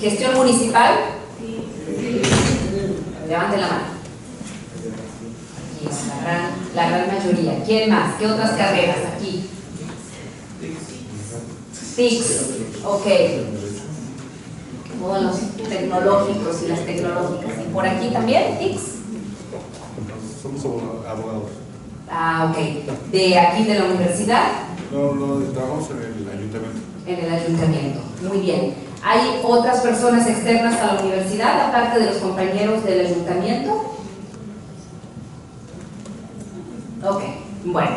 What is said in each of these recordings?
¿Gestión municipal? Levanten la mano. Aquí es la gran mayoría. ¿Quién más? ¿Qué otras carreras aquí? TICS, ok. Todos los tecnológicos y las tecnológicas. ¿Y por aquí también TICS? Somos abogados. Ah, ok. ¿De aquí de la universidad? No, estamos en el ayuntamiento. En el ayuntamiento, muy bien. ¿Hay otras personas externas a la universidad, aparte de los compañeros del ayuntamiento? Ok, bueno.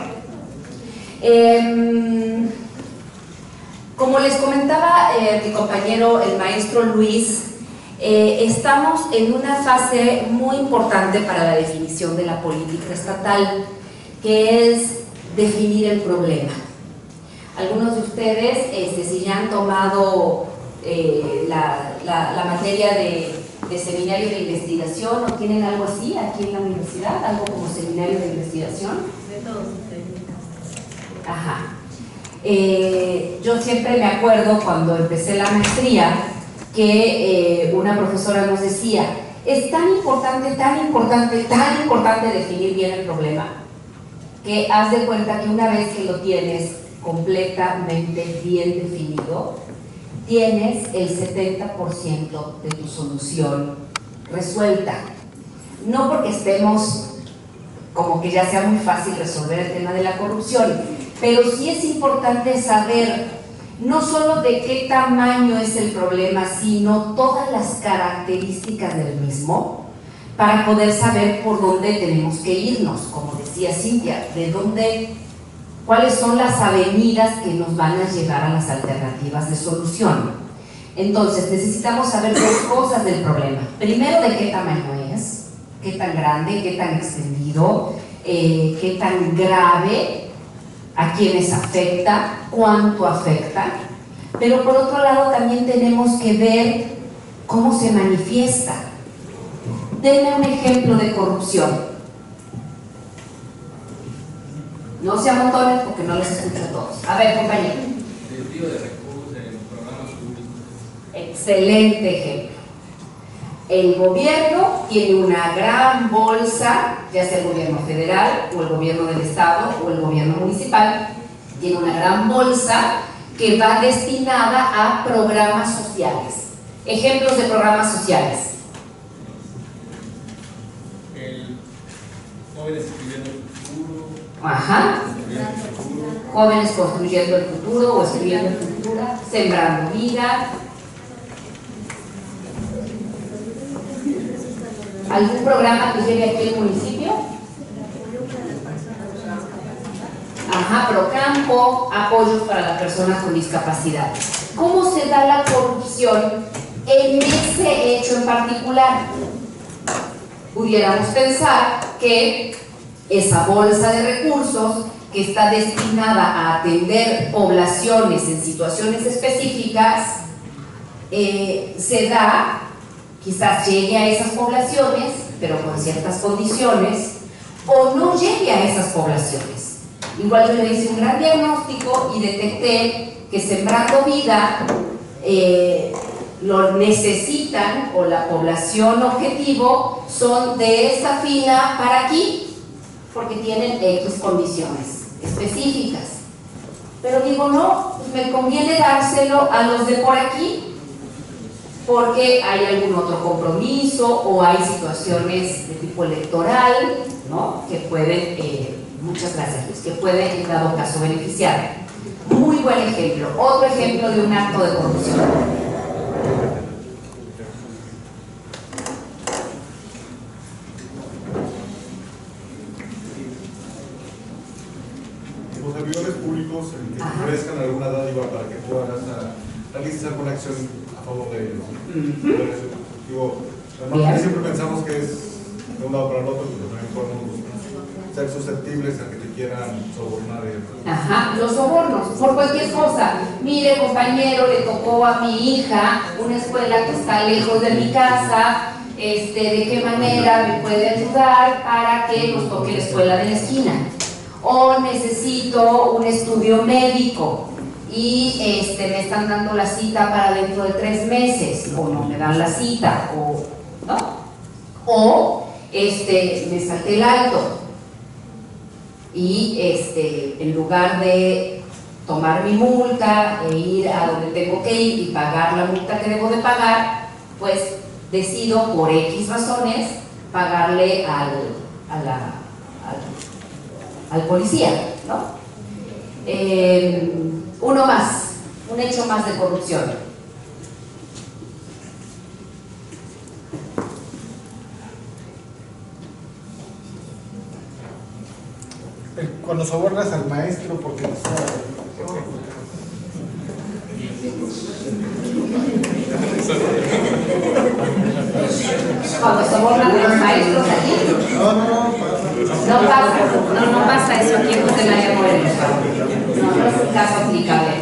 Como les comentaba mi compañero, el maestro Luis, estamos en una fase muy importante para la definición de la política estatal, que es definir el problema. Algunos de ustedes, si ya han tomado la materia de seminario de investigación, o tienen algo así aquí en la universidad, algo como seminario de investigación. De todos. Ajá. Yo siempre me acuerdo cuando empecé la maestría que una profesora nos decía: es tan importante definir bien el problema, que haz de cuenta que una vez que lo tienes completamente bien definido, tienes el 70% de tu solución resuelta. No porque estemos como que ya sea muy fácil resolver el tema de la corrupción, pero sí es importante saber no solo de qué tamaño es el problema, sino todas las características del mismo, para poder saber por dónde tenemos que irnos, como decía Cintia, cuáles son las avenidas que nos van a llevar a las alternativas de solución. Entonces necesitamos saber dos cosas del problema. Primero, de qué tamaño es, qué tan grande, qué tan extendido, qué tan grave, a quiénes afecta, cuánto afecta. Pero por otro lado también tenemos que ver cómo se manifiesta. Denme un ejemplo de corrupción. No se amontonen porque no les escucho a todos. A ver, compañero. Desvío de recursos en programas públicos. Excelente ejemplo. El gobierno tiene una gran bolsa, ya sea el gobierno federal o el gobierno del estado o el gobierno municipal, tiene una gran bolsa que va destinada a programas sociales. Ejemplos de programas sociales. El jóvenes escribiendo el futuro. Ajá. Jóvenes construyendo el futuro o escribiendo el futuro, sembrando vida. ¿Algún programa que lleve aquí el municipio? Ajá, Procampo, apoyos para las personas con discapacidad. ¿Cómo se da la corrupción en ese hecho en particular? Pudiéramos pensar que esa bolsa de recursos que está destinada a atender poblaciones en situaciones específicas se da, quizás llegue a esas poblaciones, pero con ciertas condiciones, o no llegue a esas poblaciones. Igual yo le hice un gran diagnóstico y detecté que Sembrando Vida lo necesitan, o la población objetivo son de esta fila para aquí, porque tienen X condiciones específicas. Pero digo, no, pues me conviene dárselo a los de por aquí, porque hay algún otro compromiso o hay situaciones de tipo electoral, ¿no?, que pueden, muchas gracias Luis, que pueden en dado caso beneficiar. Muy buen ejemplo. Otro ejemplo de un acto de corrupción. Los servidores públicos en que te ofrezcan alguna dádiva para que tú realices alguna acción a favor de ellos. Digo, además, siempre pensamos que es de un lado para el otro, pero también podemos ser susceptibles a que te quieran sobornar. Ajá, los sobornos, por cualquier cosa. Mire, compañero, le tocó a mi hija una escuela que está lejos de mi casa, ¿de qué manera me puede ayudar para que nos toque la escuela de la esquina? O necesito un estudio médico y me están dando la cita para dentro de 3 meses, o no me dan la cita, ¿no? O me salté el alto y en lugar de tomar mi multa e ir a donde tengo que ir y pagar la multa que debo de pagar, pues decido por X razones pagarle al policía, ¿no? Uno más, un hecho más de corrupción. Cuando sobornas al maestro porque está... Cuando sobornan a los maestros aquí. No pasa eso aquí en José Morelos. No es un caso aplicable.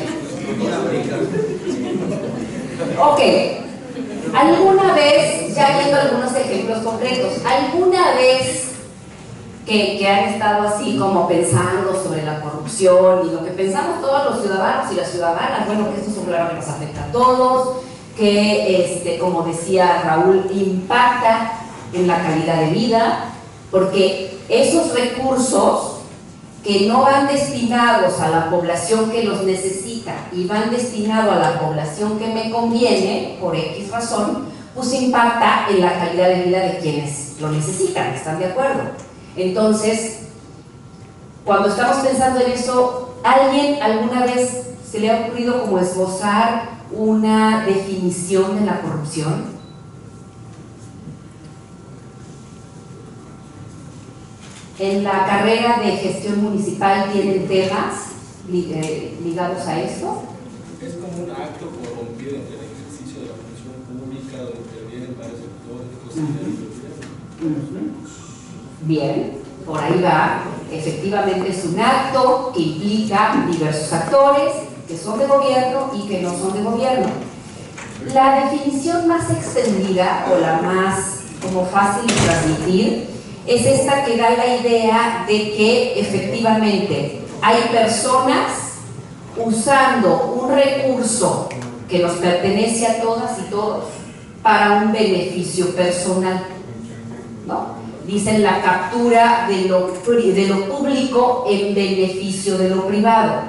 Ok. ¿Alguna vez, ya viendo algunos ejemplos concretos, alguna vez que han estado así como pensando sobre la corrupción y lo que pensamos todos los ciudadanos y las ciudadanas, bueno, que esto es un problema que nos afecta a todos, que como decía Raúl, impacta en la calidad de vida, porque esos recursos que no van destinados a la población que los necesita y van destinados a la población que me conviene, por X razón, pues impacta en la calidad de vida de quienes lo necesitan, ¿están de acuerdo? Entonces, cuando estamos pensando en eso, ¿alguien alguna vez se le ha ocurrido como esbozar una definición de la corrupción? En la carrera de gestión municipal tienen temas ligados a esto. Es como un acto corrompido en el ejercicio de la función pública donde intervienen varios sectores. Bien, por ahí va. Efectivamente es un acto que implica diversos actores que son de gobierno y que no son de gobierno. La definición más extendida o la más como fácil de transmitir es esta que da la idea de que efectivamente hay personas usando un recurso que nos pertenece a todas y todos para un beneficio personal, ¿no? Dicen la captura de lo público en beneficio de lo privado,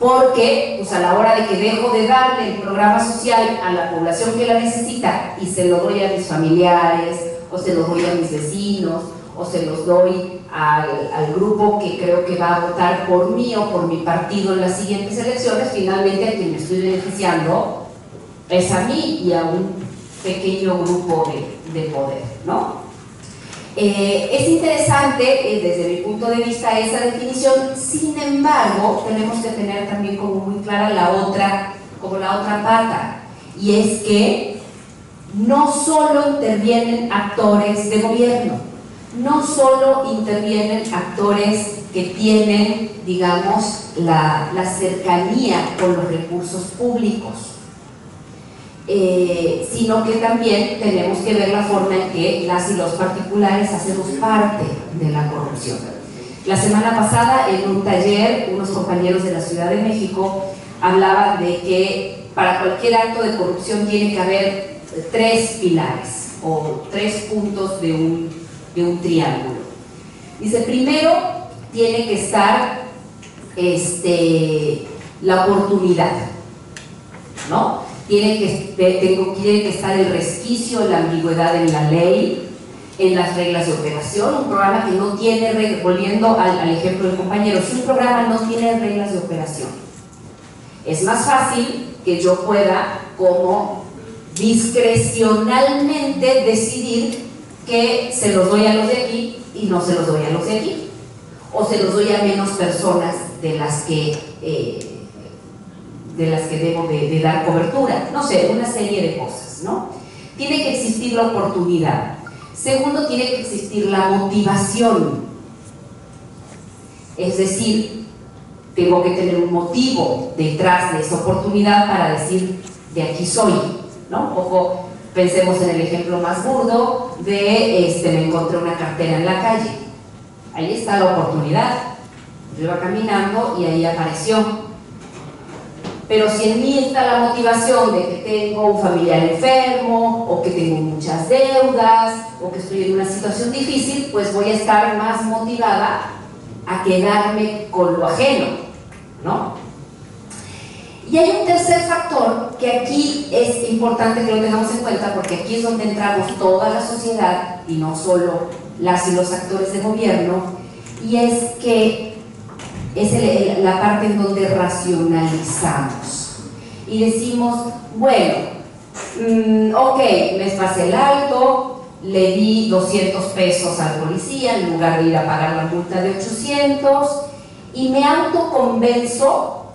porque pues a la hora de que dejo de darle el programa social a la población que la necesita y se lo doy a mis familiares, o se los doy a mis vecinos, o se los doy al grupo que creo que va a votar por mí o por mi partido en las siguientes elecciones, finalmente a quien me estoy beneficiando es a mí y a un pequeño grupo de poder, ¿no? Es interesante desde mi punto de vista esa definición. Sin embargo, tenemos que tener también como muy clara la otra pata, y es que no solo intervienen actores de gobierno, no solo intervienen actores que tienen, digamos, la cercanía con los recursos públicos, sino que también tenemos que ver la forma en que las y los particulares hacemos parte de la corrupción. La semana pasada, en un taller, unos compañeros de la Ciudad de México hablaban de que para cualquier acto de corrupción tiene que haber 3 pilares o 3 puntos de un triángulo. Dice, primero tiene que estar la oportunidad, ¿no? Tiene que estar el resquicio, la ambigüedad en la ley, en las reglas de operación. Un programa que no tiene reglas, volviendo al ejemplo del compañero, si un programa no tiene reglas de operación, es más fácil que yo pueda como discrecionalmente decidir que se los doy a los de aquí y no se los doy a los de aquí, o se los doy a menos personas de las que debo de dar cobertura, no sé, una serie de cosas, ¿no? Tiene que existir la oportunidad. Segundo, tiene que existir la motivación, es decir, tengo que tener un motivo detrás de esa oportunidad para decir, de aquí soy, ¿no? Un poco pensemos en el ejemplo más burdo de me encontré una cartera en la calle, ahí está la oportunidad, yo iba caminando y ahí apareció. Pero si en mí está la motivación de que tengo un familiar enfermo, o que tengo muchas deudas, o que estoy en una situación difícil, pues voy a estar más motivada a quedarme con lo ajeno, ¿no? Y hay un tercer factor que aquí es importante que lo tengamos en cuenta, porque aquí es donde entramos toda la sociedad y no solo las y los actores de gobierno, y es que es la parte en donde racionalizamos y decimos, bueno, ok, me pasé el alto, le di 200 pesos al policía en lugar de ir a pagar la multa de 800, y me autoconvenzo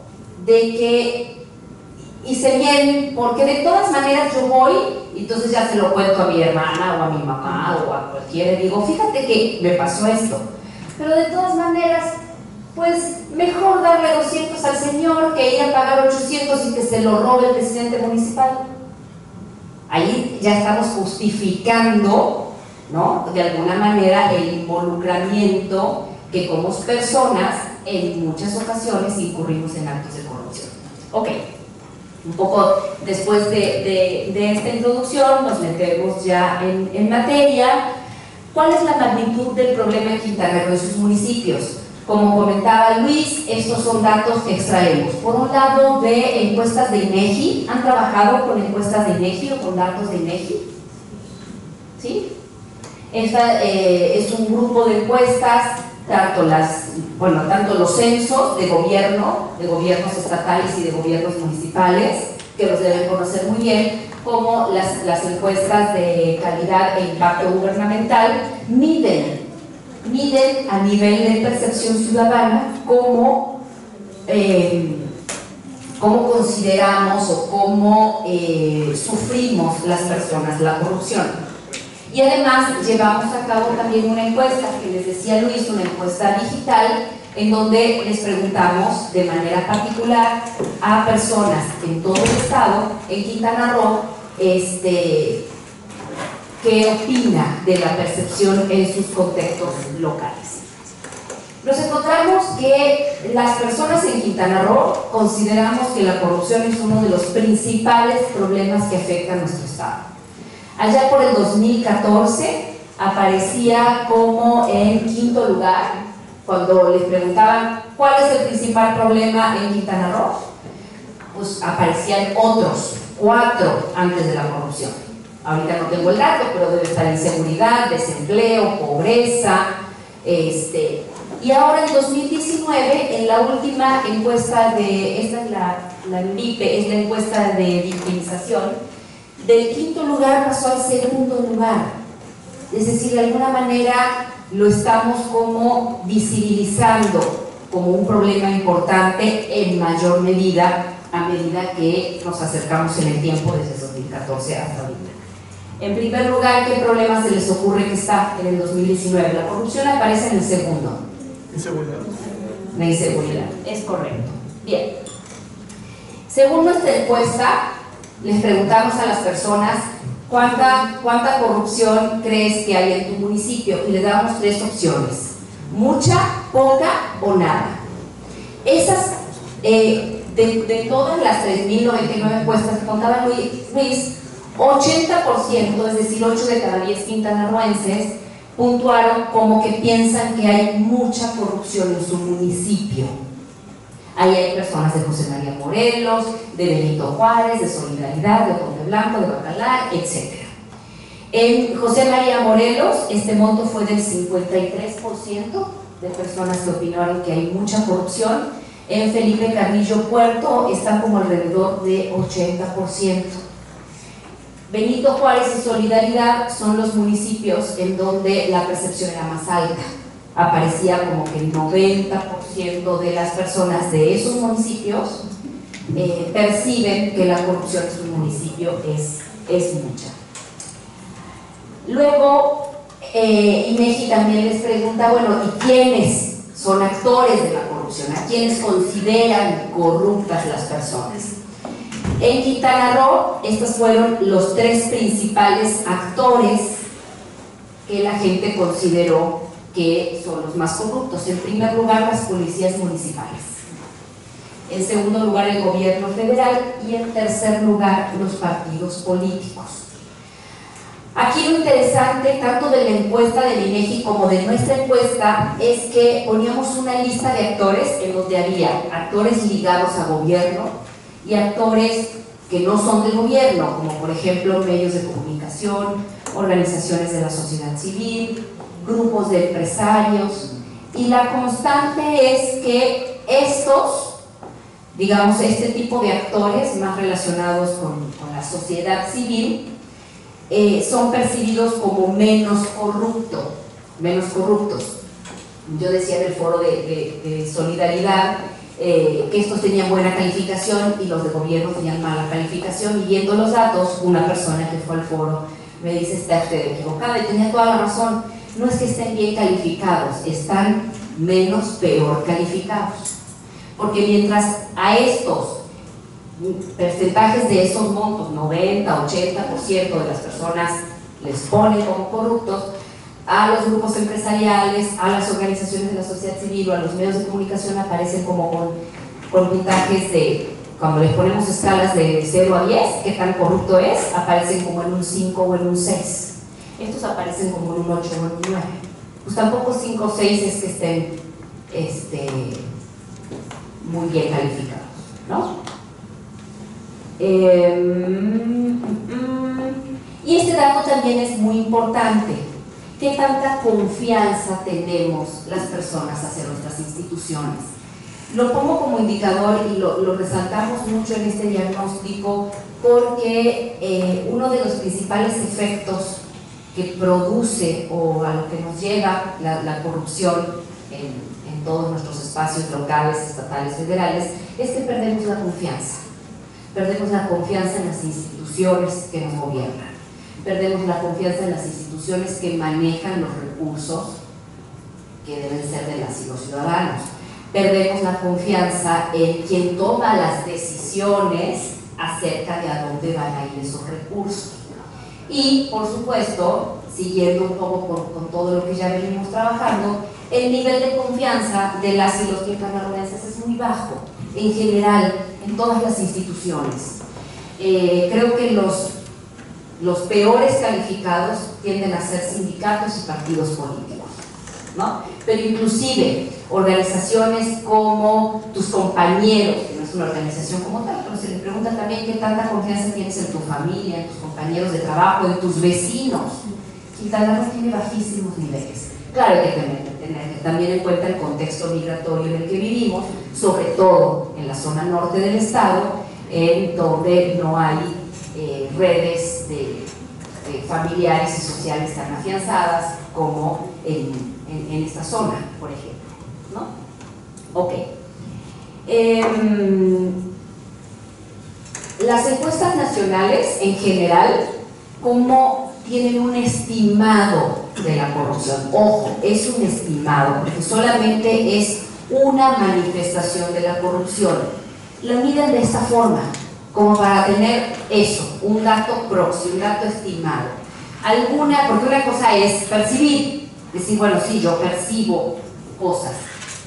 de que hice bien, porque de todas maneras yo voy, y entonces ya se lo cuento a mi hermana o a mi mamá o a cualquiera, y digo, fíjate que me pasó esto, pero de todas maneras, pues mejor darle 200 al señor que ir a pagar 800 y que se lo robe el presidente municipal. Ahí ya estamos justificando, ¿no?, de alguna manera el involucramiento que como personas en muchas ocasiones incurrimos en actos de corrupción. Ok, un poco después de esta introducción nos metemos ya en materia. ¿Cuál es la magnitud del problema en Quintana Roo y sus municipios? Como comentaba Luis, estos son datos que extraemos. Por un lado, de encuestas de INEGI. ¿Han trabajado con encuestas de INEGI o con datos de INEGI? ¿Sí? Esta es un grupo de encuestas, tanto los censos de gobiernos estatales y de gobiernos municipales, que los deben conocer muy bien, como las encuestas de calidad e impacto gubernamental, miden a nivel de percepción ciudadana cómo consideramos o cómo sufrimos las personas la corrupción. Y además llevamos a cabo también una encuesta que les decía Luis, una encuesta digital, en donde les preguntamos de manera particular a personas en todo el estado, en Quintana Roo, qué opina de la percepción en sus contextos locales. Nos encontramos que las personas en Quintana Roo consideramos que la corrupción es uno de los principales problemas que afectan a nuestro estado. Allá por el 2014 aparecía como en quinto lugar, cuando les preguntaban cuál es el principal problema en Quintana Roo, pues aparecían otros 4 antes de la corrupción. Ahorita no tengo el dato, pero debe estar inseguridad, desempleo, pobreza, y ahora en 2019, en la última encuesta esta es la MIPE, es la encuesta de victimización, del quinto lugar pasó al segundo lugar. Es decir, de alguna manera lo estamos como visibilizando como un problema importante en mayor medida a medida que nos acercamos en el tiempo desde 2014 hasta ahorita. En primer lugar, ¿qué problema se les ocurre que está en el 2019? La corrupción aparece en el segundo. Inseguridad. La inseguridad, es correcto. Bien. Según nuestra encuesta, les preguntamos a las personas ¿cuánta corrupción crees que hay en tu municipio? Y les damos 3 opciones: mucha, poca o nada. Esas, de todas las 3.099 encuestas que contaba Luis, 80%, es decir, 8 de cada 10 quintanarroenses, puntuaron como que piensan que hay mucha corrupción en su municipio. Ahí hay personas de José María Morelos, de Benito Juárez, de Solidaridad, de Otompe Blanco, de Bacalar, etc. En José María Morelos, este monto fue del 53% de personas que opinaron que hay mucha corrupción. En Felipe Carrillo Puerto están como alrededor de 80%. Benito Juárez y Solidaridad son los municipios en donde la percepción era más alta. Aparecía como que el 90% de las personas de esos municipios perciben que la corrupción en su municipio es mucha. Luego, INEGI también les pregunta, bueno, ¿y quiénes son actores de la corrupción? ¿A quiénes consideran corruptas las personas? En Quintana Roo, estos fueron los 3 principales actores que la gente consideró que son los más corruptos. En primer lugar, las policías municipales. En segundo lugar, el gobierno federal. Y en tercer lugar, los partidos políticos. Aquí lo interesante, tanto de la encuesta del INEGI como de nuestra encuesta, es que poníamos una lista de actores en donde había actores ligados a gobierno y actores que no son del gobierno, como por ejemplo medios de comunicación, organizaciones de la sociedad civil, grupos de empresarios, y la constante es que estos, digamos, este tipo de actores más relacionados con la sociedad civil, son percibidos como menos corruptos. Yo decía en el foro de solidaridad que estos tenían buena calificación y los de gobierno tenían mala calificación, y viendo los datos, una persona que fue al foro me dice: está usted equivocada, y tenía toda la razón. No es que estén bien calificados, están peor calificados, porque mientras a estos porcentajes de esos montos, 90, 80% de las personas les ponen como corruptos, a los grupos empresariales, a las organizaciones de la sociedad civil o a los medios de comunicación aparecen como con puntajes de, cuando les ponemos escalas de 0 a 10, qué tan corrupto es, aparecen como en un 5 o en un 6. Estos aparecen como en un 8 o en un 9. Pues tampoco 5 o 6 es que estén muy bien calificados, ¿no? Y este dato también es muy importante. ¿Qué tanta confianza tenemos las personas hacia nuestras instituciones? Lo pongo como indicador y lo resaltamos mucho en este diagnóstico porque uno de los principales efectos que produce o a lo que nos llega la corrupción en todos nuestros espacios locales, estatales, federales, es que perdemos la confianza. Perdemos la confianza en las instituciones que nos gobiernan, perdemos la confianza en las instituciones que manejan los recursos que deben ser de las y los ciudadanos, perdemos la confianza en quien toma las decisiones acerca de a dónde van a ir esos recursos. Y, por supuesto, siguiendo un poco con todo lo que ya venimos trabajando, el nivel de confianza de las y los quintanarroenses es muy bajo, en general, en todas las instituciones. Creo que los peores calificados tienden a ser sindicatos y partidos políticos, ¿no? Pero inclusive organizaciones como tus compañeros, que no es una organización como tal, pero se le pregunta también qué tanta confianza tienes en tu familia, en tus compañeros de trabajo, en tus vecinos. Quintana Roo tiene bajísimos niveles. Claro, hay que tener también en cuenta el contexto migratorio en el que vivimos, sobre todo en la zona norte del estado, en donde no hay redes de familiares y sociales tan afianzadas como en esta zona, por ejemplo, ¿no? Ok. Las encuestas nacionales en general, ¿cómo tienen un estimado de la corrupción? Ojo, es un estimado, porque solamente es una manifestación de la corrupción. La miden de esta forma, como para tener eso, un dato próximo, un dato estimado. Porque una cosa es percibir, decir, bueno, sí, yo percibo cosas,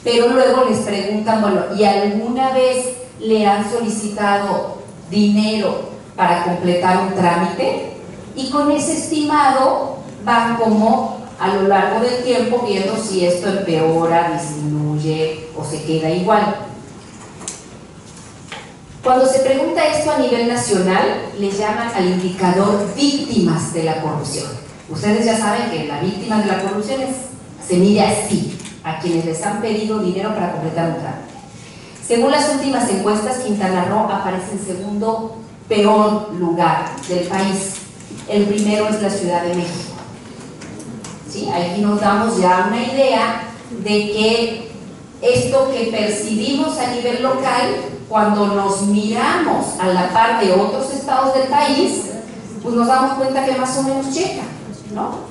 pero luego les preguntan, bueno, ¿y alguna vez le han solicitado dinero para completar un trámite? Y con ese estimado van como a lo largo del tiempo viendo si esto empeora, disminuye o se queda igual. Cuando se pregunta esto a nivel nacional, le llaman al indicador víctimas de la corrupción. Ustedes ya saben que la víctima de la corrupción se mide así, a quienes les han pedido dinero para completar un trámite. Según las últimas encuestas, Quintana Roo aparece en segundo peor lugar del país. El primero es la Ciudad de México. ¿Sí? Aquí nos damos ya una idea de que esto que percibimos a nivel local, cuando nos miramos a la par de otros estados del país, pues nos damos cuenta que más o menos checa, ¿no?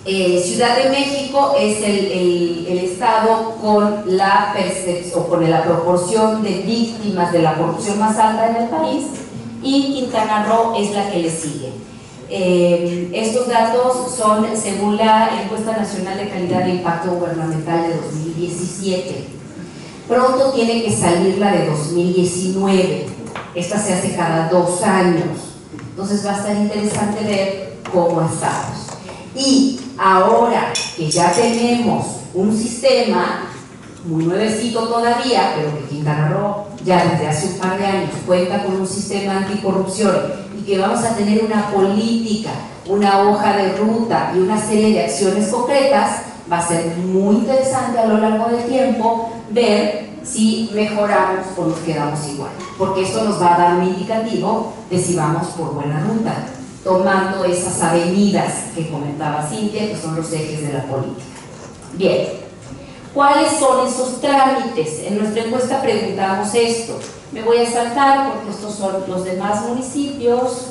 Ciudad de México es el estado con la percepción, con la proporción de víctimas de la corrupción más alta en el país, y Quintana Roo es la que le sigue. Estos datos son según la Encuesta Nacional de Calidad de Impacto Gubernamental de 2017. Pronto tiene que salir la de 2019. Esta se hace cada 2 años. Entonces va a estar interesante ver cómo estamos. Y ahora que ya tenemos un sistema muy nuevecito todavía, pero que Quintana Roo ya desde hace un par de años cuenta con un sistema anticorrupción y que vamos a tener una política, una hoja de ruta y una serie de acciones concretas, va a ser muy interesante a lo largo del tiempo ver si mejoramos o nos quedamos igual, porque esto nos va a dar un indicativo de si vamos por buena ruta, tomando esas avenidas que comentaba Cintia, que son los ejes de la política. Bien, ¿cuáles son esos trámites? En nuestra encuesta preguntamos esto. Me voy a saltar porque estos son los demás municipios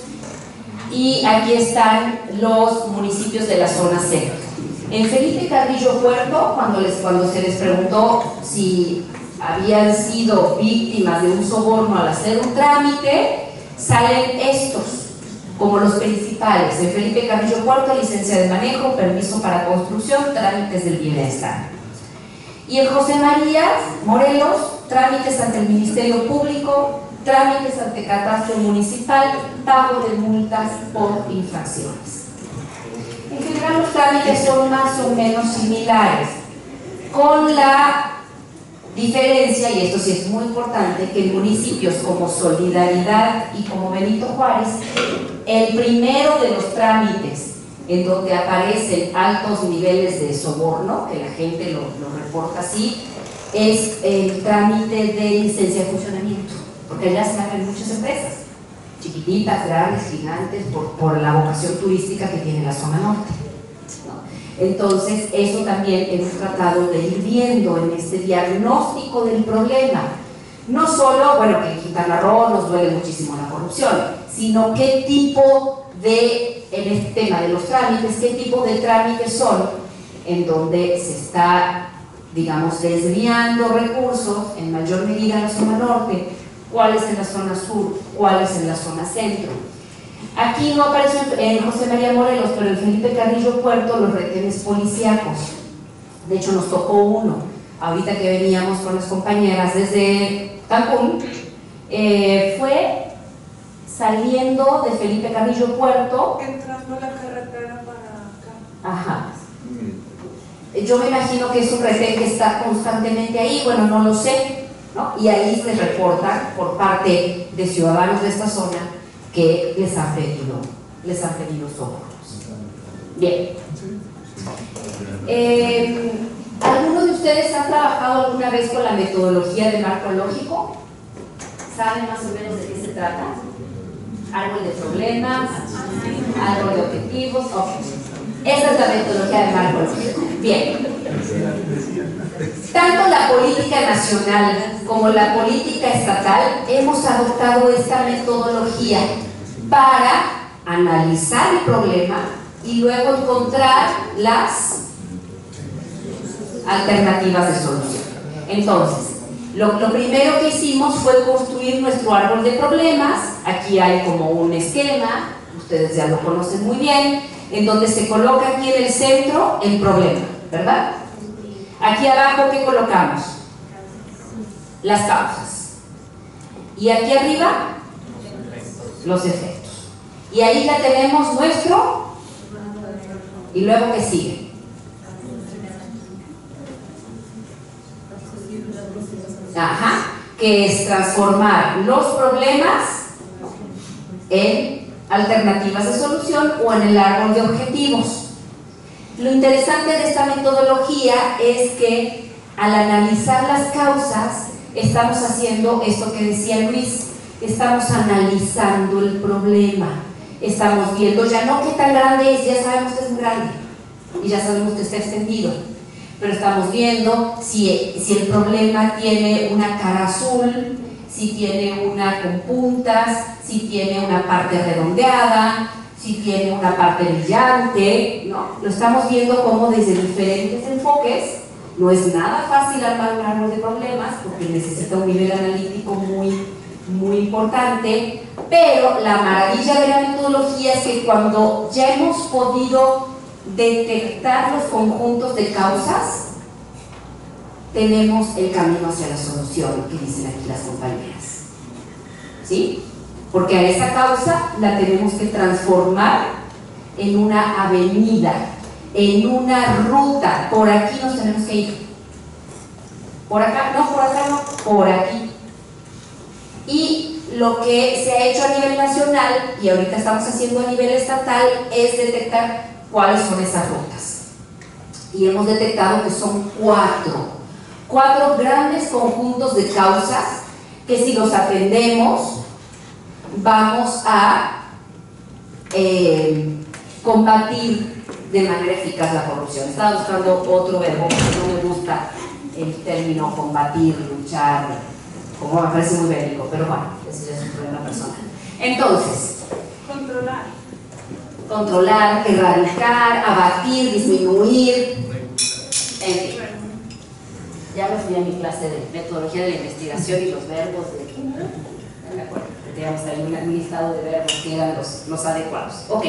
y aquí están los municipios de la zona centro. En Felipe Carrillo Puerto, cuando se les preguntó si habían sido víctimas de un soborno al hacer un trámite, salen estos como los principales. En Felipe Carrillo Puerto, licencia de manejo, permiso para construcción, trámites del bienestar. Y en José María Morelos, trámites ante el Ministerio Público, trámites ante Catastro Municipal, pago de multas por infracciones. En general los trámites son más o menos similares, con la diferencia, y esto sí es muy importante, que en municipios como Solidaridad y como Benito Juárez, el primero de los trámites en donde aparecen altos niveles de soborno, que la gente lo reporta así, es el trámite de licencia de funcionamiento, porque allá se abren muchas empresas, chiquititas, grandes, gigantes, por la vocación turística que tiene la zona norte, ¿no? Entonces, eso también hemos tratado de ir viendo en este diagnóstico del problema. No solo, bueno, que en Quintana Roo nos duele muchísimo la corrupción, sino qué tipo de, en este tema de los trámites, qué tipo de trámites son en donde se está, digamos, desviando recursos en mayor medida en la zona norte, cuáles en la zona sur, cuáles en la zona centro. Aquí no aparece en José María Morelos, pero en Felipe Carrillo Puerto los retenes policíacos. De hecho nos tocó uno, ahorita que veníamos con las compañeras desde Cancún, fue saliendo de Felipe Carrillo Puerto, entrando a la carretera para acá. Ajá. Yo me imagino que es un retén que está constantemente ahí, bueno, no lo sé, ¿no? Y ahí se reporta por parte de ciudadanos de esta zona que les han pedido socorros. Bien. ¿Alguno de ustedes ha trabajado alguna vez con la metodología de marco lógico? ¿Saben más o menos de qué se trata? Árbol de problemas, árbol de objetivos. Esa es la metodología de marco lógico. Bien. Tanto la política nacional como la política estatal hemos adoptado esta metodología para analizar el problema y luego encontrar las alternativas de solución. Entonces, lo primero que hicimos fue construir nuestro árbol de problemas. Aquí hay como un esquema, ustedes ya lo conocen muy bien, en donde se coloca aquí en el centro el problema, ¿verdad? Aquí abajo, ¿qué colocamos? Las causas. Y aquí arriba, los efectos. Y ahí ya tenemos nuestro, y luego ¿qué sigue? Ajá, que es transformar los problemas en alternativas de solución o en el árbol de objetivos. Lo interesante de esta metodología es que al analizar las causas estamos haciendo esto que decía Luis, estamos analizando el problema, estamos viendo ya no qué tan grande es, ya sabemos que es muy grande y ya sabemos que está extendido, pero estamos viendo si el problema tiene una cara azul, si tiene una con puntas, si tiene una parte redondeada, si tiene una parte brillante, ¿no? Lo estamos viendo como desde diferentes enfoques. No es nada fácil armar un árbol de problemas porque necesita un nivel analítico muy importante, pero la maravilla de la metodología es que cuando ya hemos podido detectar los conjuntos de causas, tenemos el camino hacia la solución que dicen aquí las compañeras, ¿sí? Porque a esa causa la tenemos que transformar en una avenida, en una ruta. Por aquí nos tenemos que ir. Por acá, no, por acá no, por aquí. Y lo que se ha hecho a nivel nacional, y ahorita estamos haciendo a nivel estatal, es detectar cuáles son esas rutas. Y hemos detectado que son cuatro grandes conjuntos de causas que si los atendemos vamos a combatir de manera eficaz la corrupción. Estaba buscando otro verbo porque no me gusta el término combatir, luchar, como me parece muy bélico, pero bueno, ese ya es un problema personal. Entonces, controlar, erradicar, abatir, disminuir, en fin. Ya me fui a mi clase de metodología de la investigación y los verbos no me acuerdo, teníamos ahí un listado de verbos que eran los adecuados. Ok,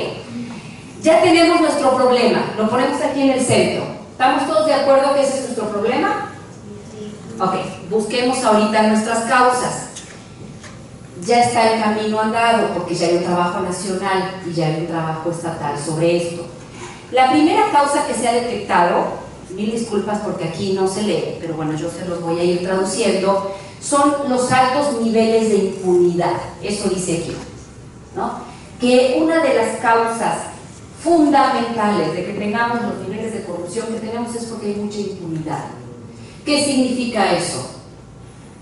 ya tenemos nuestro problema, lo ponemos aquí en el centro. ¿Estamos todos de acuerdo que ese es nuestro problema? Ok, busquemos ahorita nuestras causas. Ya está el camino andado porque ya hay un trabajo nacional y ya hay un trabajo estatal sobre esto. La primera causa que se ha detectado, mil disculpas porque aquí no se lee, pero bueno, yo se los voy a ir traduciendo, son los altos niveles de impunidad. Eso dice aquí, ¿no? Que una de las causas fundamentales de que tengamos los niveles de corrupción que tenemos es porque hay mucha impunidad. ¿Qué significa eso?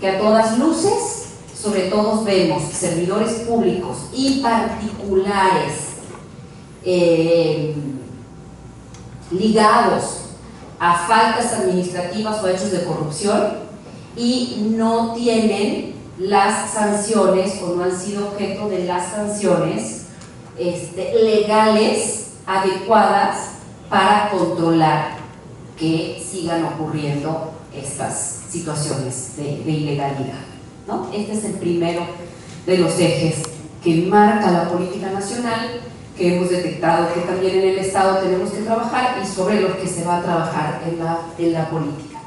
Que a todas luces, sobre todo vemos servidores públicos y particulares ligados a faltas administrativas o hechos de corrupción y no tienen las sanciones o no han sido objeto de las sanciones legales adecuadas para controlar que sigan ocurriendo estas situaciones de ilegalidad, ¿no? Este es el primero de los ejes que marca la política nacional, que hemos detectado que también en el Estado tenemos que trabajar y sobre los que se va a trabajar en la política.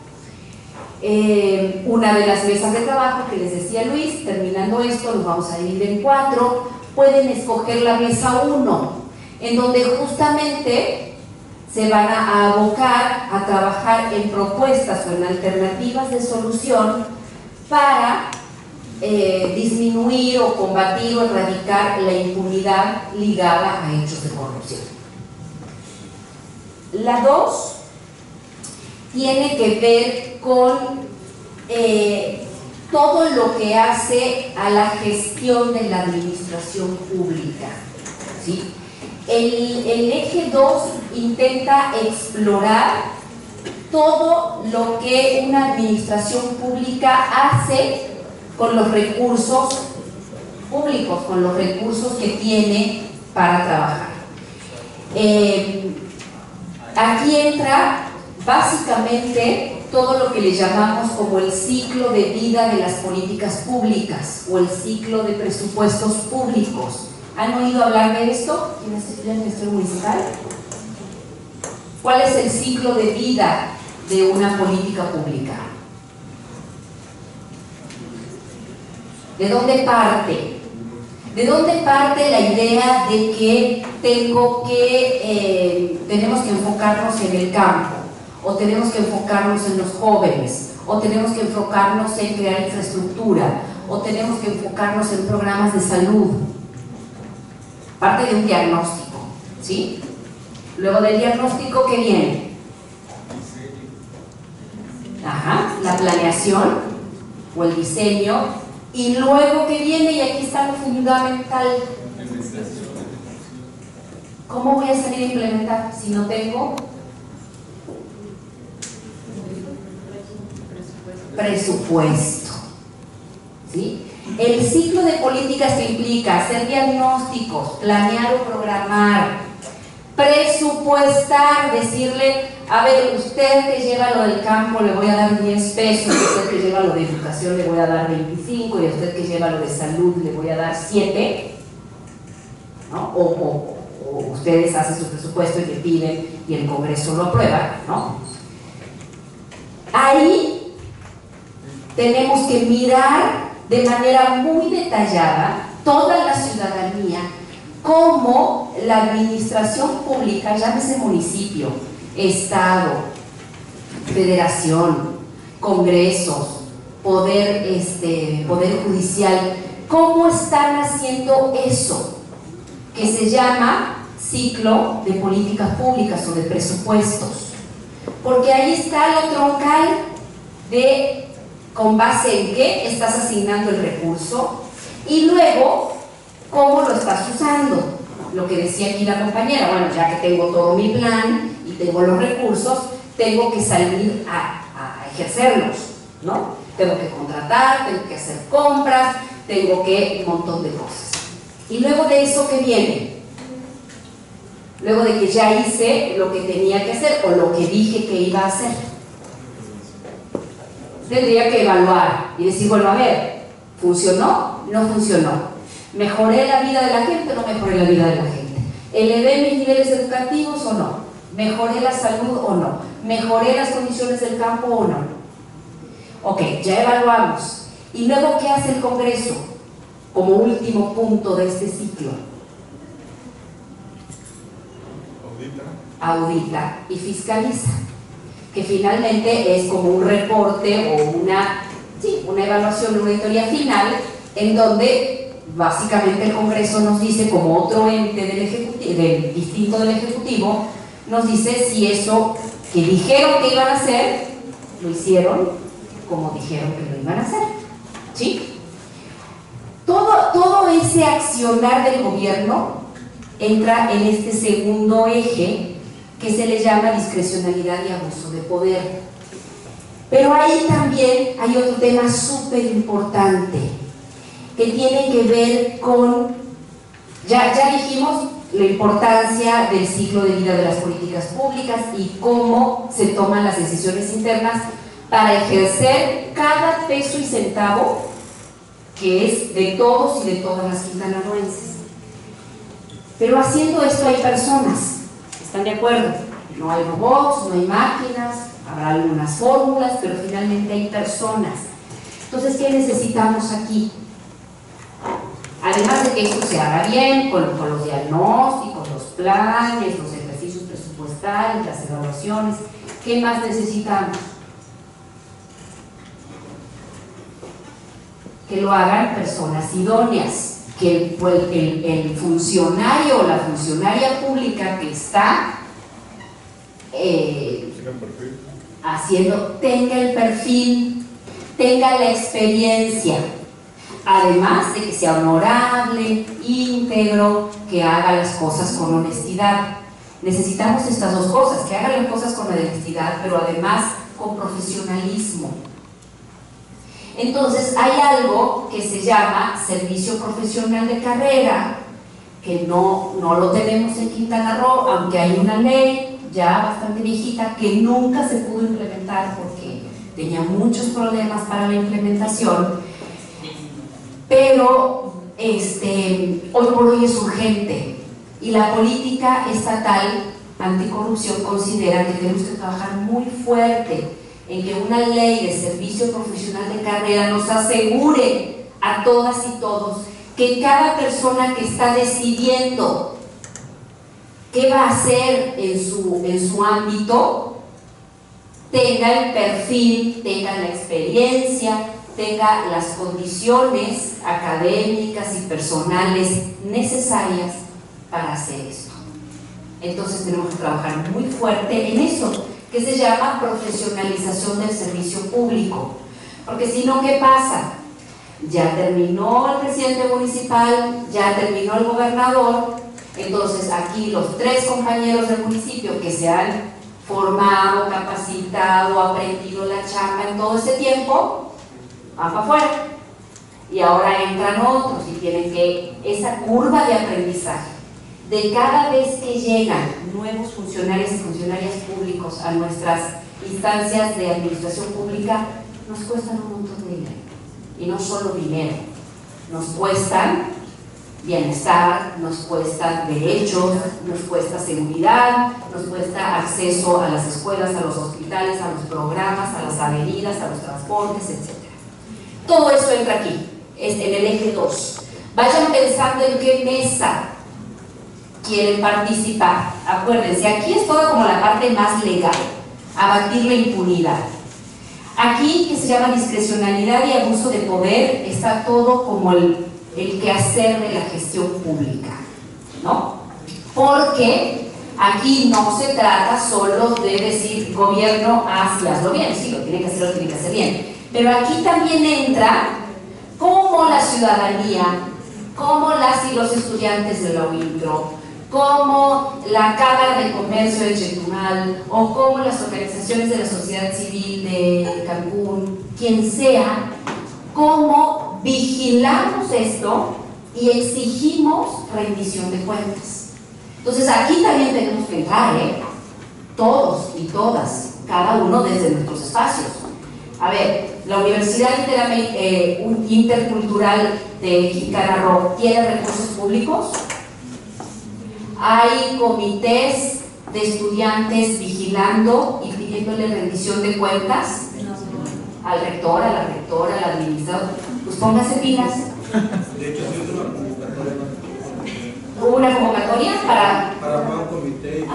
Una de las mesas de trabajo que les decía Luis, terminando esto, nos vamos a dividir en 4, pueden escoger la mesa 1, en donde justamente se van a abocar a trabajar en propuestas o en alternativas de solución para disminuir o combatir o erradicar la impunidad ligada a hechos de corrupción. La 2 tiene que ver con todo lo que hace a la gestión de la administración pública, ¿sí? El eje 2 intenta explorar todo lo que una administración pública hace con los recursos públicos, con los recursos que tiene para trabajar. Aquí entra básicamente todo lo que le llamamos como el ciclo de vida de las políticas públicas o el ciclo de presupuestos públicos. ¿Han oído hablar de esto? ¿Quién estudia en el Ministerio Municipal? ¿Cuál es el ciclo de vida de una política pública? ¿De dónde parte? ¿De dónde parte la idea de que tenemos que enfocarnos en el campo? ¿O tenemos que enfocarnos en los jóvenes? ¿O tenemos que enfocarnos en crear infraestructura? ¿O tenemos que enfocarnos en programas de salud? Parte de un diagnóstico, ¿sí? Luego del diagnóstico, ¿qué viene? Ajá, la planeación o el diseño. Y luego, ¿qué viene? Y aquí está lo fundamental. ¿Cómo voy a salir a implementar si no tengo presupuesto? ¿Sí? El ciclo de políticas que implica hacer diagnósticos, planear o programar, presupuestar, decirle, a ver, usted que lleva lo del campo le voy a dar 10 pesos, usted que lleva lo de educación le voy a dar 25 y a usted que lleva lo de salud le voy a dar 7, ¿no? O ustedes hacen su presupuesto y le piden y el Congreso lo aprueba, ¿no? Ahí tenemos que mirar de manera muy detallada toda la ciudadanía, cómo la administración pública, llámese municipio, estado, federación, congresos, poder judicial, cómo están haciendo eso que se llama ciclo de políticas públicas o de presupuestos, porque ahí está lo troncal de con base en qué estás asignando el recurso y luego cómo lo estás usando. Lo que decía aquí la compañera, bueno, ya que tengo todo mi plan y tengo los recursos, tengo que salir a ejercerlos, ¿no? Tengo que contratar, tengo que hacer compras, tengo que un montón de cosas. Y luego de eso, ¿qué viene? Luego de que ya hice lo que tenía que hacer o lo que dije que iba a hacer, tendría que evaluar y decir, bueno, a ver, ¿funcionó? ¿No funcionó? ¿Mejoré la vida de la gente o no mejoré la vida de la gente? ¿Elevé mis niveles educativos o no? ¿Mejoré la salud o no? ¿Mejoré las condiciones del campo o no? Ok, ya evaluamos. ¿Y luego qué hace el Congreso como último punto de este ciclo? Audita y fiscaliza, que finalmente es como un reporte o una evaluación, una auditoría final, en donde básicamente el Congreso nos dice, como otro ente distinto del Ejecutivo, nos dice si eso que dijeron que iban a hacer, lo hicieron como dijeron que lo iban a hacer, ¿sí? Todo ese accionar del gobierno entra en este segundo eje que se le llama discrecionalidad y abuso de poder. Pero ahí también hay otro tema súper importante que tiene que ver con, ya dijimos, la importancia del ciclo de vida de las políticas públicas y cómo se toman las decisiones internas para ejercer cada peso y centavo que es de todos y de todas las quintanarroenses. Pero haciendo esto hay personas, ¿están de acuerdo? No hay robots, no hay máquinas, habrá algunas fórmulas, pero finalmente hay personas. Entonces, ¿qué necesitamos aquí? Además de que esto se haga bien, con los diagnósticos, los planes, los ejercicios presupuestales, las evaluaciones, ¿qué más necesitamos? Que lo hagan personas idóneas, que el funcionario o la funcionaria pública que está haciendo tenga el perfil, tenga la experiencia, además de que sea honorable, íntegro, que haga las cosas con honestidad. Necesitamos estas dos cosas, que haga las cosas con honestidad, pero además con profesionalismo. Entonces hay algo que se llama servicio profesional de carrera, que no lo tenemos en Quintana Roo, aunque hay una ley ya bastante viejita que nunca se pudo implementar porque tenía muchos problemas para la implementación, pero hoy por hoy es urgente y la política estatal anticorrupción considera que tenemos que trabajar muy fuerte en que una ley de servicio profesional de carrera nos asegure a todas y todos que cada persona que está decidiendo qué va a hacer en su ámbito tenga el perfil, tenga la experiencia, tenga las condiciones académicas y personales necesarias para hacer esto. Entonces tenemos que trabajar muy fuerte en eso, que se llama profesionalización del servicio público, porque si no, ¿qué pasa? Ya terminó el presidente municipal, ya terminó el gobernador, entonces aquí los 3 compañeros del municipio que se han formado, capacitado, aprendido la chamba en todo ese tiempo, van para afuera, y ahora entran otros y tienen que, esa curva de aprendizaje, de cada vez que llegan nuevos funcionarios y funcionarias públicos a nuestras instancias de administración pública, nos cuestan un montón de dinero. Y no solo dinero, nos cuestan bienestar, nos cuestan derechos, nos cuesta seguridad, nos cuesta acceso a las escuelas, a los hospitales, a los programas, a las avenidas, a los transportes, etc. Todo eso entra aquí, en el eje 2. Vayan pensando en qué mesa quieren participar. Acuérdense, aquí es toda como la parte más legal, abatir la impunidad. Aquí, que se llama discrecionalidad y abuso de poder, está todo como el quehacer de la gestión pública, ¿no? Porque aquí no se trata solo de decir gobierno, si hazlo bien, sí, lo tiene que hacer, lo tiene que hacer bien. Pero aquí también entra cómo la ciudadanía, cómo las y los estudiantes de la UINTRO, como la Cámara de Comercio de Chetumal o como las organizaciones de la sociedad civil de Cancún, quien sea, cómo vigilamos esto y exigimos rendición de cuentas. Entonces aquí también tenemos que entrar, todos y todas, cada uno desde nuestros espacios. A ver, la Universidad Intercultural de Quintana Roo tiene recursos públicos. Hay comités de estudiantes vigilando y pidiéndole rendición de cuentas al rector, a la rectora, al administrador. Pues póngase pilas. De hecho, sí, hubo una convocatoria. ¿Hubo una convocatoria para un comité?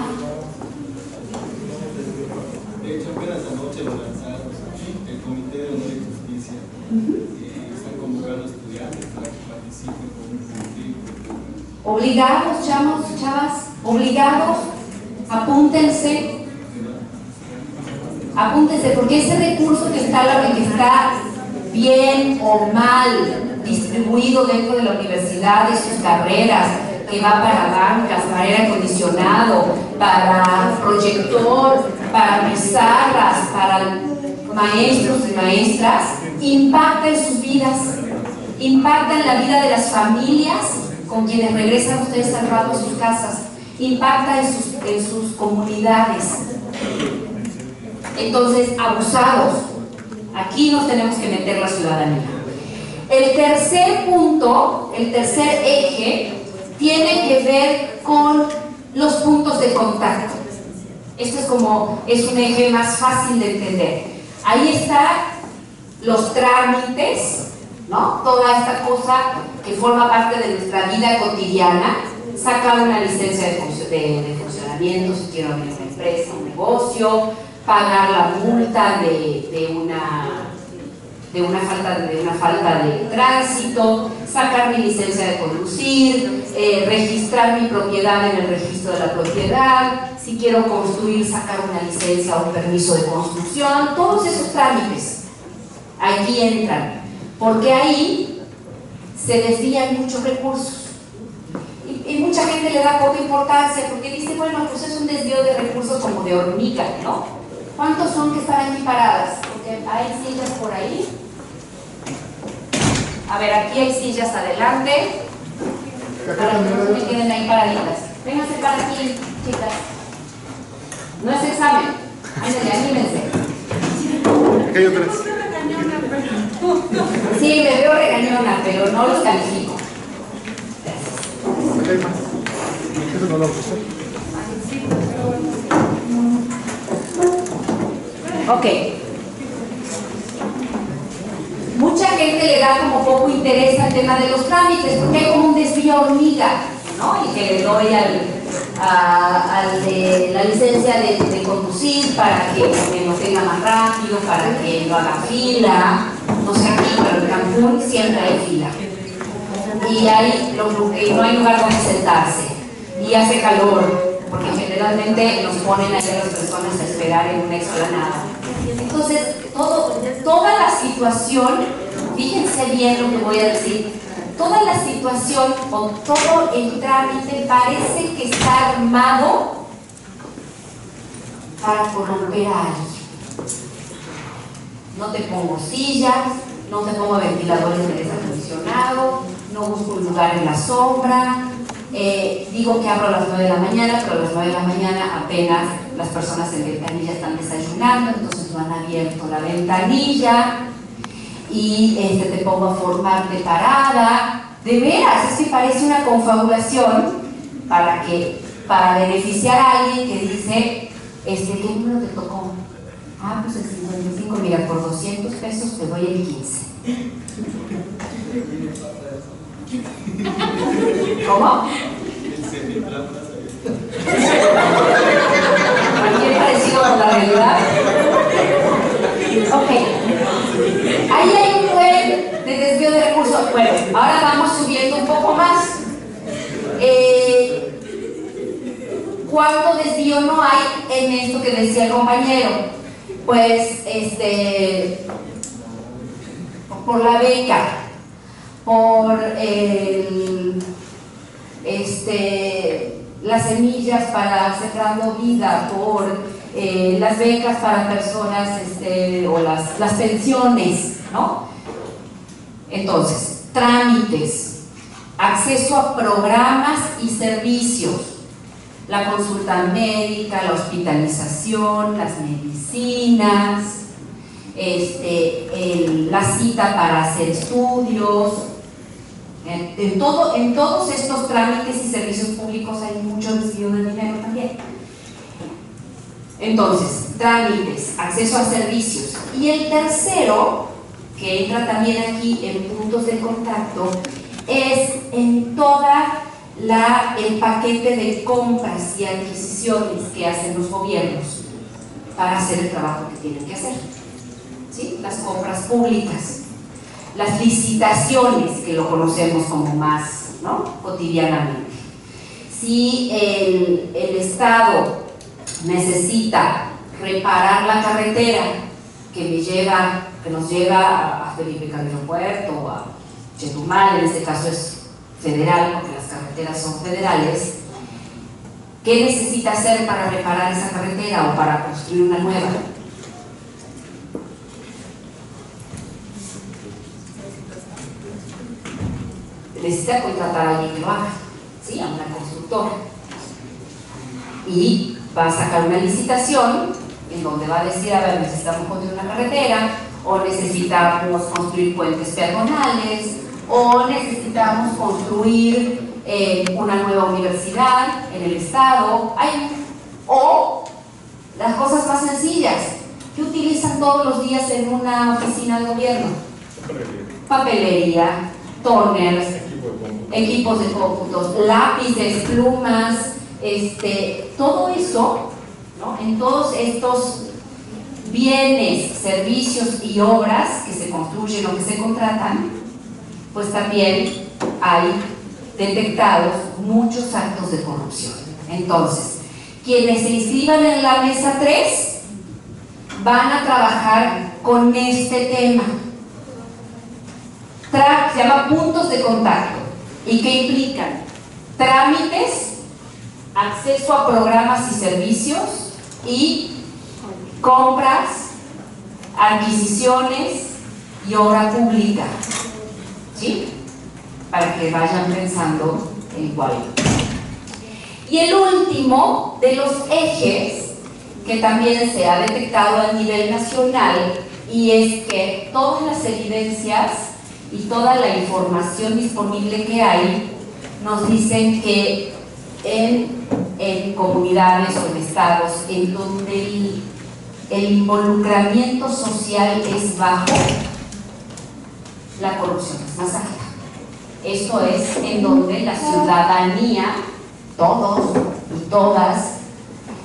De hecho, apenas anoche lo lanzaron, el Comité de Honor y Justicia. Están convocando estudiantes para que participen con un comité. Obligados, chavas, obligados, apúntense, porque ese recurso que está bien o mal distribuido dentro de la universidad, de sus carreras, que va para bancas, para aire acondicionado, para proyector, para pizarras, para maestros y maestras, impacta en sus vidas, impacta en la vida de las familias con quienes regresan ustedes al rato a sus casas, impacta en sus comunidades. Entonces, abusados, aquí nos tenemos que meter la ciudadanía. El tercer punto, el tercer eje, tiene que ver con los puntos de contacto. Esto es un eje más fácil de entender. Ahí están los trámites, ¿no? Toda esta cosa que forma parte de nuestra vida cotidiana, sacar una licencia de funcionamiento si quiero abrir una empresa, un negocio, pagar la multa de una falta de tránsito, sacar mi licencia de conducir, registrar mi propiedad en el registro de la propiedad, si quiero construir, sacar una licencia o un permiso de construcción, todos esos trámites allí entran, porque ahí se desvían muchos recursos y mucha gente le da poca importancia porque dice, bueno, pues es un desvío de recursos como de hormiga, ¿no? ¿Cuántos son que están aquí paradas? Porque hay sillas por ahí. A ver, aquí hay sillas adelante. Para que no se me queden ahí paraditas. Vénganse para aquí, chicas. No es examen. Ándale, anímense. Aquí hay otras. Sí, me veo regañona, pero no los califico. Aquí hay más. Eso no lo puse. Ok. Mucha gente le da como poco interés al tema de los trámites porque hay como un desvío hormiga, ¿no? Y que le doy al de la licencia de conducir para que me lo tenga más rápido, para que no haga fila. No sé aquí, pero en Cancún siempre hay fila. Y no hay lugar donde sentarse. Y hace calor, porque generalmente nos ponen ahí a las personas a esperar en una explanada. Entonces, toda la situación, fíjense bien lo que voy a decir, toda la situación o todo el trámite parece que está armado para corromper a alguien. No te pongo sillas, no te pongo ventiladores de aire acondicionado, no busco un lugar en la sombra, digo que abro a las 9 de la mañana, pero a las 9 de la mañana apenas las personas en ventanilla están desayunando, entonces no han abierto la ventanilla y te pongo a formarte parada. De veras, es que parece una confabulación para beneficiar a alguien que dice, ¿qué número te tocó? Ah, pues el 55, mira, por 200 pesos te doy el 15. ¿Cómo? ¿Cualquier parecido con la realidad? Ok. Ahí hay un buen de desvío de recursos. Bueno, ahora vamos subiendo un poco más. ¿Cuánto desvío no hay en esto que decía el compañero? Pues, por la beca, por las semillas para Sembrando Vida, por las becas para personas, o las pensiones, ¿no? Entonces, trámites, acceso a programas y servicios, la consulta médica, la hospitalización, las medicinas, la cita para hacer estudios. En todos estos trámites y servicios públicos hay mucho desvío de dinero también. Entonces, trámites, acceso a servicios. Y el tercero, que entra también aquí en puntos de contacto, es en toda el paquete de compras y adquisiciones que hacen los gobiernos para hacer el trabajo que tienen que hacer, ¿sí? Las compras públicas, las licitaciones, que lo conocemos como más, ¿no?, cotidianamente. Si el Estado necesita reparar la carretera que nos lleva a Felipe Carrillo Puerto o a Chetumal, en este caso es federal, porque las carreteras son federales, ¿qué necesita hacer para reparar esa carretera o para construir una nueva? Necesita contratar a alguien que lo haga, ¿sí?, a una constructora, y va a sacar una licitación en donde va a decir, a ver, necesitamos construir una carretera, o necesitamos construir puentes peatonales, o necesitamos construir una nueva universidad en el estado, o las cosas más sencillas que utilizan todos los días en una oficina de gobierno: papelería, toners, equipos de cómputos, lápices, plumas, todo eso, ¿no? En todos estos bienes, servicios y obras que se construyen o que se contratan, pues también hay detectados muchos actos de corrupción. Entonces, quienes se inscriban en la mesa 3 van a trabajar con este tema. Se llama puntos de contacto, y que implican trámites, acceso a programas y servicios, y compras, adquisiciones y obra pública, ¿sí?, para que vayan pensando en cuál. Y el último de los ejes, que también se ha detectado a nivel nacional, y es que todas las evidencias y toda la información disponible que hay nos dicen que en comunidades o en estados en donde el involucramiento social es bajo, la corrupción es más alta. Esto es en donde la ciudadanía, todos y todas,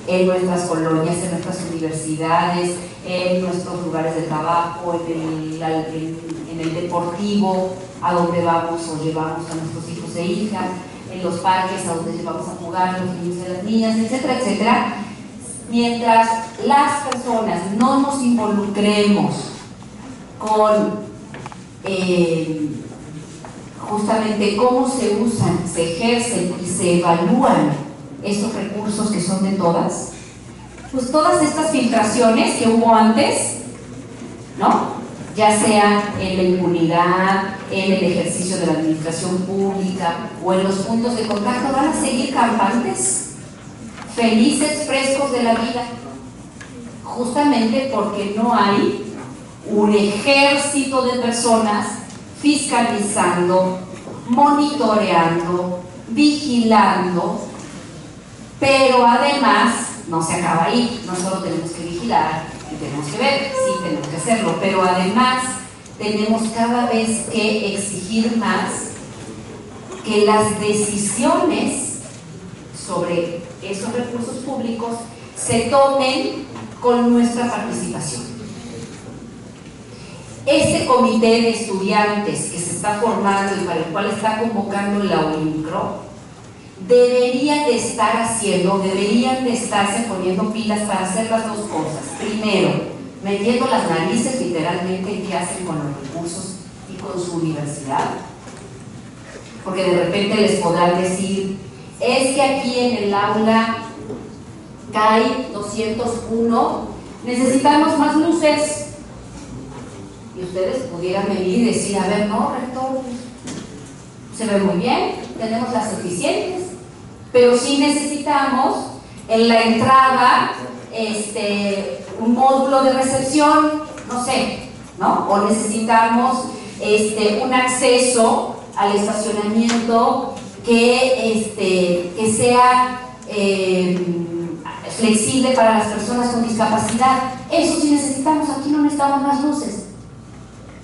en nuestras colonias, en nuestras universidades, en nuestros lugares de trabajo, en el deportivo, a donde vamos o llevamos a nuestros hijos e hijas, en los parques a donde llevamos a jugar los niños y las niñas, etcétera, etcétera. Mientras las personas no nos involucremos con justamente cómo se usan, se ejercen y se evalúan estos recursos que son de todas, pues todas estas filtraciones que hubo antes, ¿no?, ya sea en la impunidad, en el ejercicio de la administración pública o en los puntos de contacto, van a seguir campantes, felices, frescos de la vida, justamente porque no hay un ejército de personas fiscalizando, monitoreando, vigilando. Pero además, no se acaba ahí, no solo tenemos que vigilar y tenemos que ver, sí tenemos que hacerlo, pero además tenemos cada vez que exigir más que las decisiones sobre esos recursos públicos se tomen con nuestra participación. Este comité de estudiantes que se está formando y para el cual está convocando la UIMCRO deberían de estarse poniendo pilas para hacer las dos cosas. Primero, metiendo las narices literalmente en qué hacen con los recursos y con su universidad, porque de repente les podrán decir, es que aquí en el aula CAI 201 necesitamos más luces, y ustedes pudieran venir y decir, a ver, no, rector, se ve muy bien, tenemos las suficientes, pero sí necesitamos en la entrada un módulo de recepción, no sé, ¿no? O necesitamos un acceso al estacionamiento que sea flexible para las personas con discapacidad. Eso sí necesitamos, aquí no necesitamos más luces.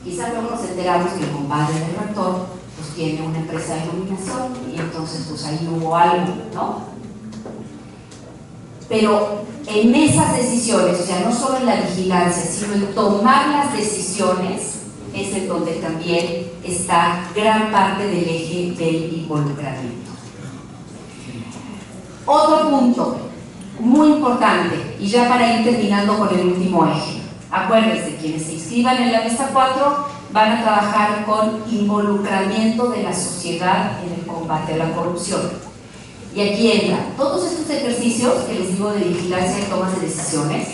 Quizás luego nos enteramos que el compadre del rector pues tiene una empresa de iluminación y entonces pues ahí hubo algo, ¿no? Pero en esas decisiones, o sea, no solo en la vigilancia, sino en tomar las decisiones, es en donde también está gran parte del eje del involucramiento. Otro punto muy importante, y ya para ir terminando con el último eje. Acuérdense, quienes se inscriban en la mesa 4 van a trabajar con involucramiento de la sociedad en el combate a la corrupción. Y aquí entran todos estos ejercicios que les digo de vigilancia y tomas de decisiones,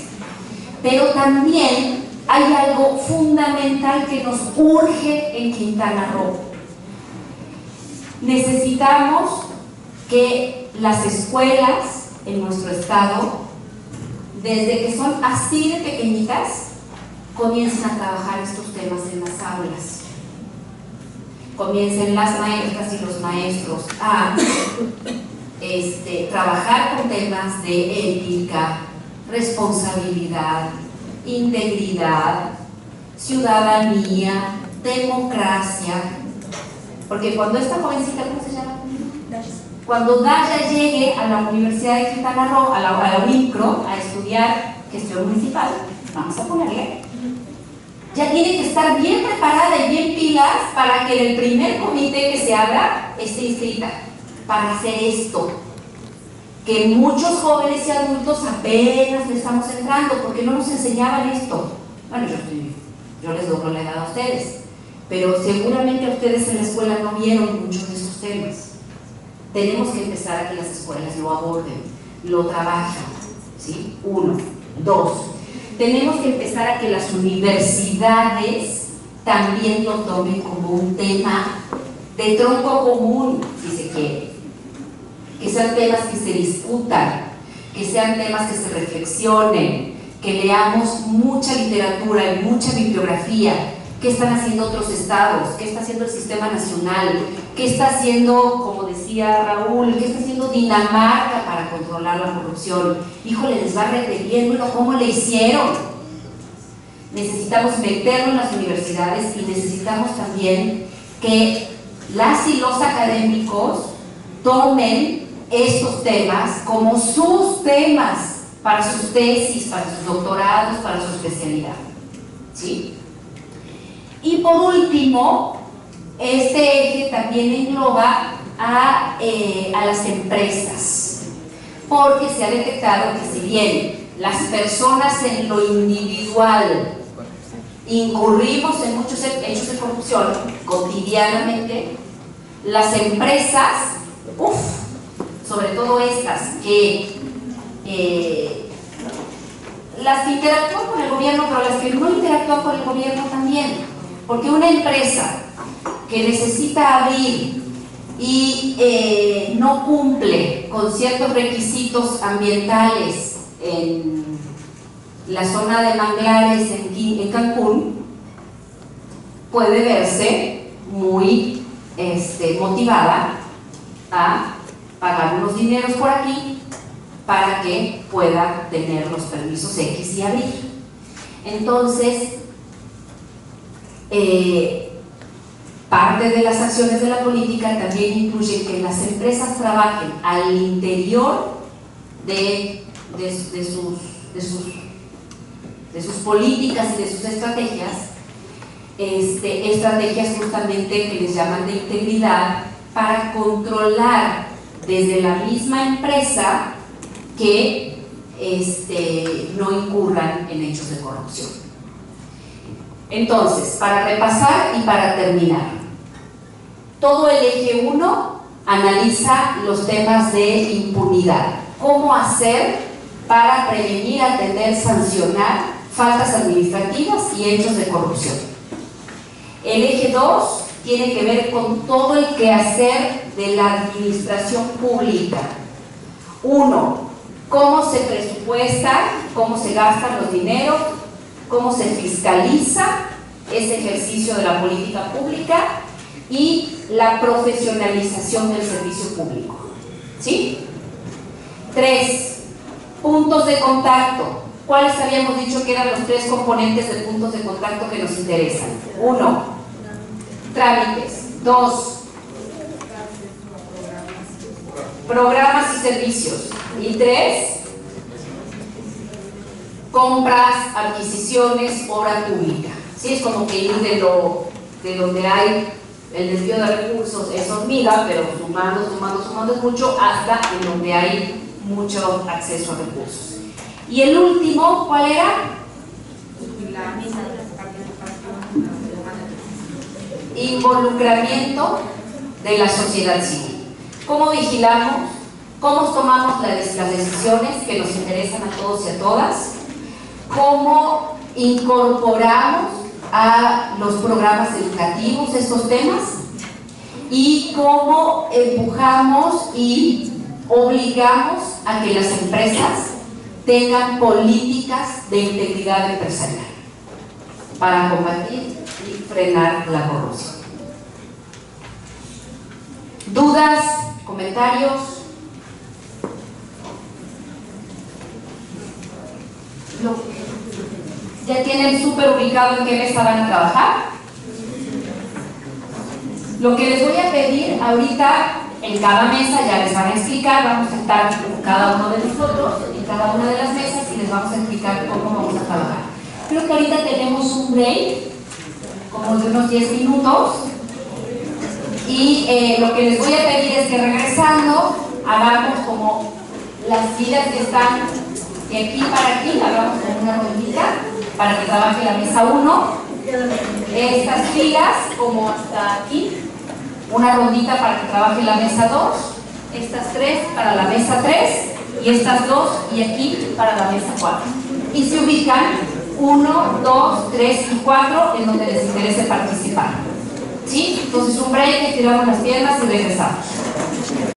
pero también hay algo fundamental que nos urge en Quintana Roo. Necesitamos que las escuelas en nuestro estado, desde que son así de pequeñitas, comiencen a trabajar estos temas en las aulas. Comiencen las maestras y los maestros a trabajar con temas de ética, responsabilidad, integridad, ciudadanía, democracia. Porque cuando esta jovencita, ¿cómo se llama? Cuando Daya llegue a la Universidad de Quintana Roo, a la UIMCRO, a estudiar gestión municipal, vamos a ponerle, ya tiene que estar bien preparada y bien pilas para que en el primer comité que se abra esté inscrita para hacer esto, que muchos jóvenes y adultos apenas le estamos entrando porque no nos enseñaban esto. Bueno, yo les doblo la edad a ustedes, pero seguramente a ustedes en la escuela no vieron muchos de esos temas. Tenemos que empezar a que las escuelas lo aborden, lo trabajen, ¿sí? 1. 2. Tenemos que empezar a que las universidades también lo tomen como un tema de tronco común, si se quiere. Que sean temas que se discutan, que sean temas que se reflexionen, que leamos mucha literatura y mucha bibliografía. ¿Qué están haciendo otros estados? ¿Qué está haciendo el sistema nacional? ¿Qué está haciendo, como decía Raúl, qué está haciendo Dinamarca para controlar la corrupción? Híjole, les va reteniendo, ¿cómo le hicieron? Necesitamos meterlo en las universidades y necesitamos también que las y los académicos tomen estos temas como sus temas para sus tesis, para sus doctorados, para su especialidad, ¿sí? Y por último, este eje también engloba a las empresas, porque se ha detectado que si bien las personas en lo individual incurrimos en muchos hechos de corrupción cotidianamente, las empresas, sobre todo estas que las que interactúan con el gobierno, pero las que no interactúan con el gobierno también. Porque una empresa que necesita abrir y no cumple con ciertos requisitos ambientales en la zona de manglares en Cancún, puede verse muy motivada a pagar unos dineros por aquí para que pueda tener los permisos X y abrir. Entonces, parte de las acciones de la política también incluyen que las empresas trabajen al interior de sus políticas y de sus estrategias, estrategias justamente que les llaman de integridad, para controlar desde la misma empresa que no incurran en hechos de corrupción. Entonces, para repasar y para terminar, todo el eje 1 analiza los temas de impunidad. ¿Cómo hacer para prevenir, atender, sancionar faltas administrativas y hechos de corrupción? El eje 2 tiene que ver con todo el quehacer de la administración pública. 1. Cómo se presupuesta, cómo se gastan los dineros, cómo se fiscaliza ese ejercicio de la política pública y la profesionalización del servicio público. ¿Sí? 3. Puntos de contacto. ¿Cuáles habíamos dicho que eran los 3 componentes de puntos de contacto que nos interesan? 1. Trámites. 2. Programas y servicios. Y 3. Compras, adquisiciones, obra pública. ¿Sí? Es como que ir de donde hay el desvío de recursos es hormiga, pero sumando es mucho, hasta en donde hay mucho acceso a recursos. Y el último, ¿cuál era? Involucramiento de la sociedad civil. ¿Cómo vigilamos? ¿Cómo tomamos las decisiones que nos interesan a todos y a todas? ¿Cómo incorporamos a los programas educativos estos temas? Y cómo empujamos y obligamos a que las empresas tengan políticas de integridad empresarial para combatir y frenar la corrupción. ¿Dudas? ¿Comentarios? ¿Ya tienen súper ubicado en qué mesa van a trabajar? Lo que les voy a pedir ahorita, en cada mesa ya les van a explicar, vamos a estar con cada uno de nosotros en cada una de las mesas y les vamos a explicar cómo vamos a trabajar. Creo que ahorita tenemos un break, como de unos 10 minutos, y lo que les voy a pedir es que regresando hagamos como las filas que están de aquí para aquí, hagamos como una rondita para que trabaje la mesa 1, estas filas como hasta aquí, una rondita para que trabaje la mesa 2, estas 3 para la mesa 3 y estas 2 y aquí para la mesa 4. Y se ubican 1, 2, 3 y 4 en donde les interese participar. ¿Sí? Entonces un break, estiramos las piernas y regresamos.